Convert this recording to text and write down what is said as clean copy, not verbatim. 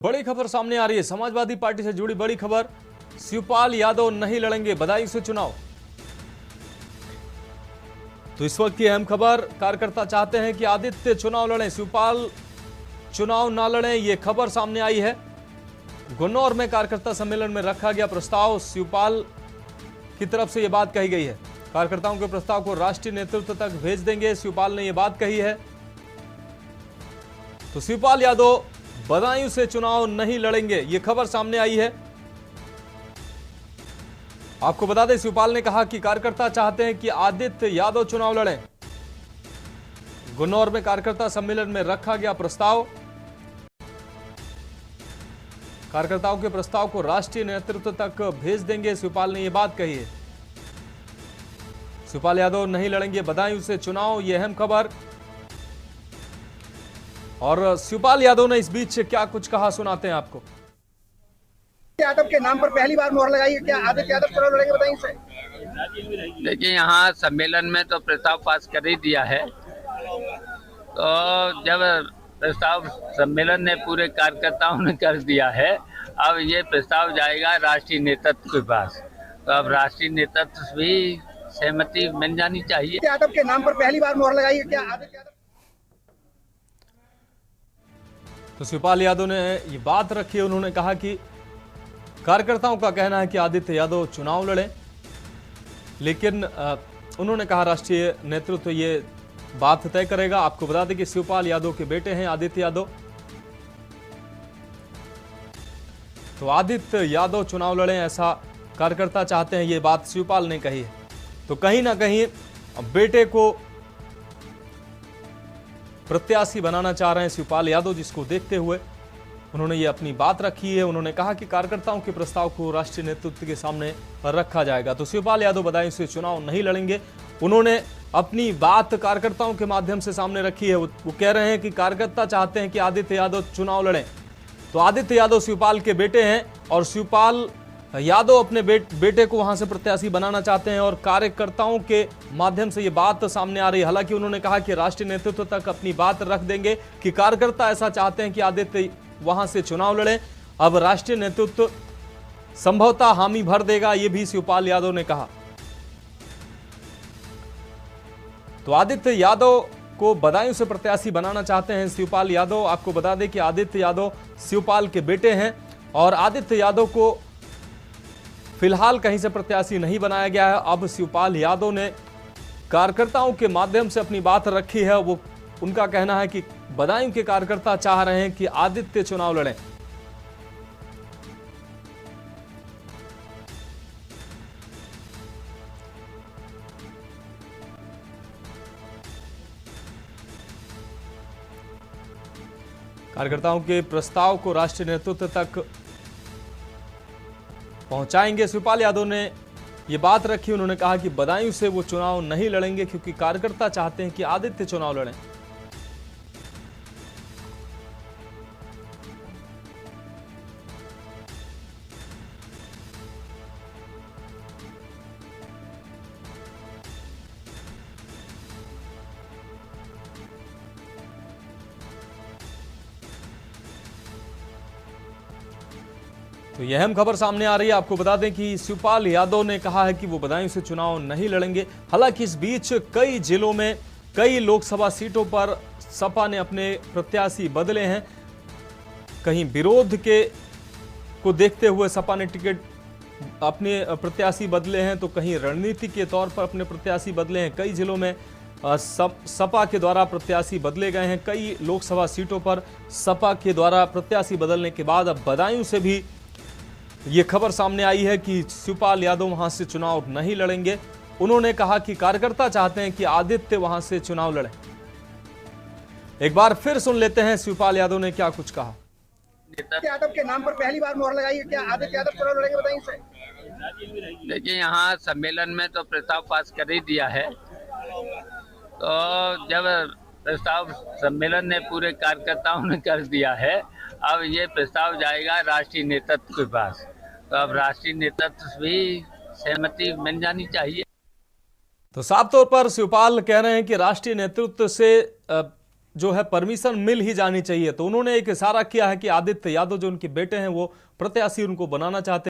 बड़ी खबर सामने आ रही है। समाजवादी पार्टी से जुड़ी बड़ी खबर। शिवपाल यादव नहीं लड़ेंगे बदायूं से चुनाव। तो इस वक्त की अहम खबर, कार्यकर्ता चाहते हैं कि आदित्य चुनाव लड़ें, शिवपाल चुनाव ना लड़ें, यह खबर सामने आई है। गुन्नौर में कार्यकर्ता सम्मेलन में रखा गया प्रस्ताव, शिवपाल की तरफ से यह बात कही गई है। कार्यकर्ताओं के प्रस्ताव को राष्ट्रीय नेतृत्व तक भेज देंगे, शिवपाल ने यह बात कही है। तो शिवपाल यादव बदायूं से चुनाव नहीं लड़ेंगे, यह खबर सामने आई है। आपको बता दें, शिवपाल ने कहा कि कार्यकर्ता चाहते हैं कि आदित्य यादव चुनाव लड़ें। गुन्नौर में कार्यकर्ता सम्मेलन में रखा गया प्रस्ताव, कार्यकर्ताओं के प्रस्ताव को राष्ट्रीय नेतृत्व तक भेज देंगे, शिवपाल ने यह बात कही है। शिवपाल यादव नहीं लड़ेंगे बदायूं से चुनाव, यह अहम खबर। और शिवपाल यादव ने इस बीच क्या कुछ कहा, सुनाते हैं आपको। यादव के नाम पर पहली बार मोहर लगाई है, क्या आदित्य यादव चुनाव लड़ेंगे बदायूं से? देखिए, यहाँ सम्मेलन में तो प्रस्ताव पास कर ही दिया है। तो जब प्रस्ताव सम्मेलन ने पूरे कार्यकर्ताओं ने कर दिया है, अब ये प्रस्ताव जाएगा राष्ट्रीय नेतृत्व के पास। तो अब राष्ट्रीय नेतृत्व भी सहमति मिल जानी चाहिए। यादव के नाम पर पहली बार मोहर लगाई है, क्या आदित्य यादव? तो शिवपाल यादव ने ये बात रखी है। उन्होंने कहा कि कार्यकर्ताओं का कहना है कि आदित्य यादव चुनाव लड़ें, लेकिन उन्होंने कहा राष्ट्रीय नेतृत्व ये बात तय करेगा। आपको बता दें कि शिवपाल यादव के बेटे हैं आदित्य यादव। तो आदित्य यादव चुनाव लड़ें, ऐसा कार्यकर्ता चाहते हैं, ये बात शिवपाल ने कही है। तो कहीं ना कहीं बेटे को प्रत्याशी बनाना चाह रहे हैं शिवपाल यादव, जिसको देखते हुए उन्होंने ये अपनी बात रखी है। उन्होंने कहा कि कार्यकर्ताओं के प्रस्ताव को राष्ट्रीय नेतृत्व के सामने रखा जाएगा। तो शिवपाल यादव बदायूं से चुनाव नहीं लड़ेंगे। उन्होंने अपनी बात कार्यकर्ताओं के माध्यम से सामने रखी है। वो कह रहे हैं कि कार्यकर्ता चाहते हैं कि आदित्य यादव चुनाव लड़ें। तो आदित्य यादव शिवपाल के बेटे हैं और शिवपाल यादव अपने बेटे को वहां से प्रत्याशी बनाना चाहते हैं और कार्यकर्ताओं के माध्यम से ये बात सामने आ रही है। हालांकि उन्होंने कहा कि राष्ट्रीय नेतृत्व तक अपनी बात रख देंगे कि कार्यकर्ता ऐसा चाहते हैं कि आदित्य वहां से चुनाव लड़ें। अब राष्ट्रीय नेतृत्व संभवतः हामी भर देगा, यह भी शिवपाल यादव ने कहा। तो आदित्य यादव को बदायूं से प्रत्याशी बनाना चाहते हैं शिवपाल यादव। आपको बता दें कि आदित्य यादव शिवपाल के बेटे हैं और आदित्य यादव को फिलहाल कहीं से प्रत्याशी नहीं बनाया गया है। अब शिवपाल यादव ने कार्यकर्ताओं के माध्यम से अपनी बात रखी है। वो उनका कहना है कि बदायूं के कार्यकर्ता चाह रहे हैं कि आदित्य चुनाव लड़ें। कार्यकर्ताओं के प्रस्ताव को राष्ट्रीय नेतृत्व तक पहुंचाएंगे। शिवपाल यादव ने यह बात रखी। उन्होंने कहा कि बदायूं से वो चुनाव नहीं लड़ेंगे क्योंकि कार्यकर्ता चाहते हैं कि आदित्य चुनाव लड़ें। तो यह अहम खबर सामने आ रही है। आपको बता दें कि शिवपाल यादव ने कहा है कि वो बदायूं से चुनाव नहीं लड़ेंगे। हालांकि इस बीच कई जिलों में कई लोकसभा सीटों पर सपा ने अपने प्रत्याशी बदले हैं। कहीं विरोध के को देखते हुए सपा ने टिकट अपने प्रत्याशी बदले हैं, तो कहीं रणनीति के तौर पर अपने प्रत्याशी बदले हैं। कई जिलों में सपा के द्वारा प्रत्याशी बदले गए हैं। कई लोकसभा सीटों पर सपा के द्वारा प्रत्याशी बदलने के बाद अब बदायूं से भी ये खबर सामने आई है कि शिवपाल यादव वहां से चुनाव नहीं लड़ेंगे। उन्होंने कहा कि कार्यकर्ता चाहते हैं कि आदित्य वहां से चुनाव लड़ें। एक बार फिर सुन लेते हैं शिवपाल यादव ने क्या कुछ कहा। यादव के नाम पर पहली बार मोहर लगाई है, क्या आदित्य यादव चुनाव लड़ेंगे बदायूं से? देखिए, यहाँ सम्मेलन में तो प्रस्ताव पास कर ही दिया है। तो जब प्रस्ताव सम्मेलन ने पूरे कार्यकर्ताओं ने कर दिया है, अब ये प्रस्ताव जाएगा राष्ट्रीय नेतृत्व के पास। तो अब राष्ट्रीय नेतृत्व भी सहमति मिल जानी चाहिए। तो साफ तौर पर शिवपाल कह रहे हैं कि राष्ट्रीय नेतृत्व से जो है परमिशन मिल ही जानी चाहिए। तो उन्होंने एक इशारा किया है कि आदित्य यादव जो उनके बेटे हैं वो प्रत्याशी उनको बनाना चाहते हैं।